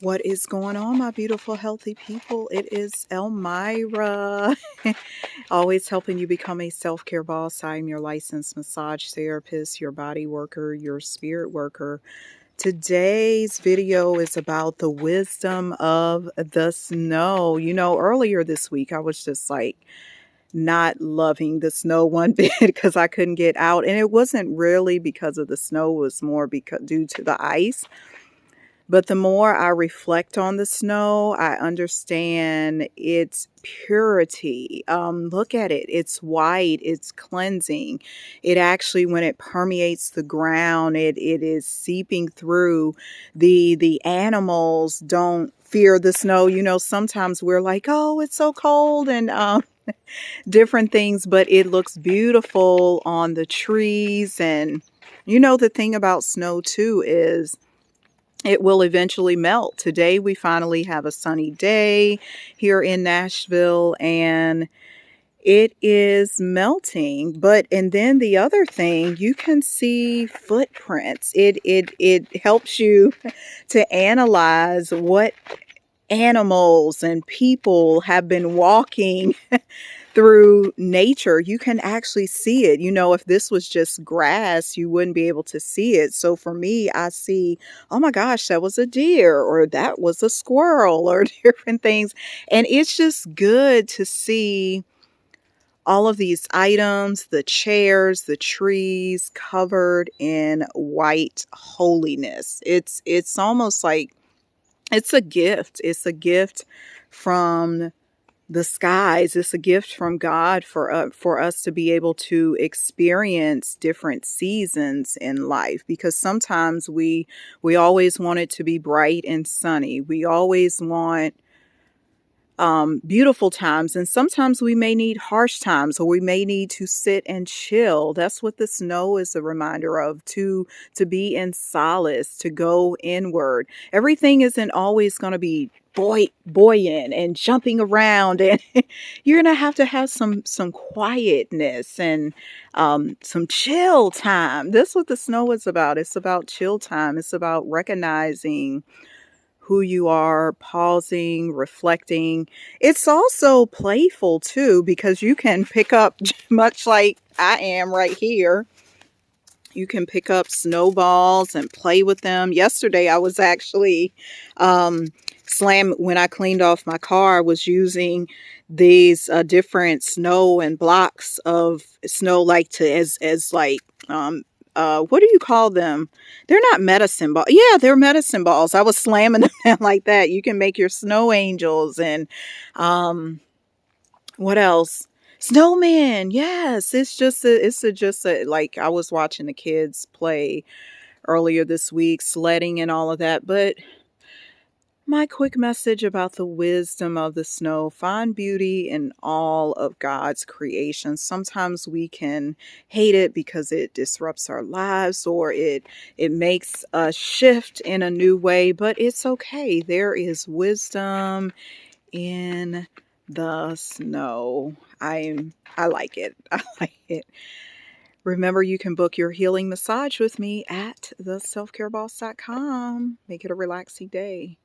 What is going on, my beautiful, healthy people? It is Elmira, always helping you become a self-care boss. I'm your licensed massage therapist, your body worker, your spirit worker. Today's video is about the wisdom of the snow. You know, earlier this week, I was just like not loving the snow one bit because I couldn't get out. And it wasn't really because of the snow, it was more because due to the ice. But the more I reflect on the snow, I understand its purity. Look at it. It's white. It's cleansing. It actually, when it permeates the ground, it is seeping through. The animals don't fear the snow. You know, sometimes we're like, oh, it's so cold and different things, but it looks beautiful on the trees. And, you know, the thing about snow too is it will eventually melt. Today, we finally have a sunny day here in Nashville, and it is melting. And then the other thing, you can see footprints. It helps you to analyze what animals and people have been walking through nature. You can actually see it. You know, if this was just grass, you wouldn't be able to see it. So for me, I see, oh my gosh, that was a deer or that was a squirrel or different things. And it's just good to see all of these items, the chairs, the trees covered in white holiness. It's almost like it's a gift. It's a gift from the skies. It's a gift from God for us to be able to experience different seasons in life, because sometimes we always want it to be bright and sunny. We always want beautiful times, and sometimes we may need harsh times, or we may need to sit and chill. That's what the snow is a reminder of, to be in solace, to go inward. Everything isn't always going to be buoyant and jumping around, and you're going to have some quietness and some chill time. That's what the snow is about. It's about chill time. It's about recognizing who you are, pausing, reflecting. It's also playful too, because you can pick up, much like I am right here, you can pick up snowballs and play with them. Yesterday, I was actually when I cleaned off my car, I was using these different snow and blocks of snow, like as like what do you call them? They're not medicine balls. Yeah, they're medicine balls. I was slamming them down like that. You can make your snow angels and what else? Snowman. Yes, it's just a like, I was watching the kids play earlier this week, sledding and all of that. But my quick message about the wisdom of the snow: find beauty in all of God's creation. Sometimes we can hate it because it disrupts our lives, or it makes us shift in a new way, but it's okay. There is wisdom in the snow. I like it. I like it. Remember, you can book your healing massage with me at theselfcareboss.com. Make it a relaxing day.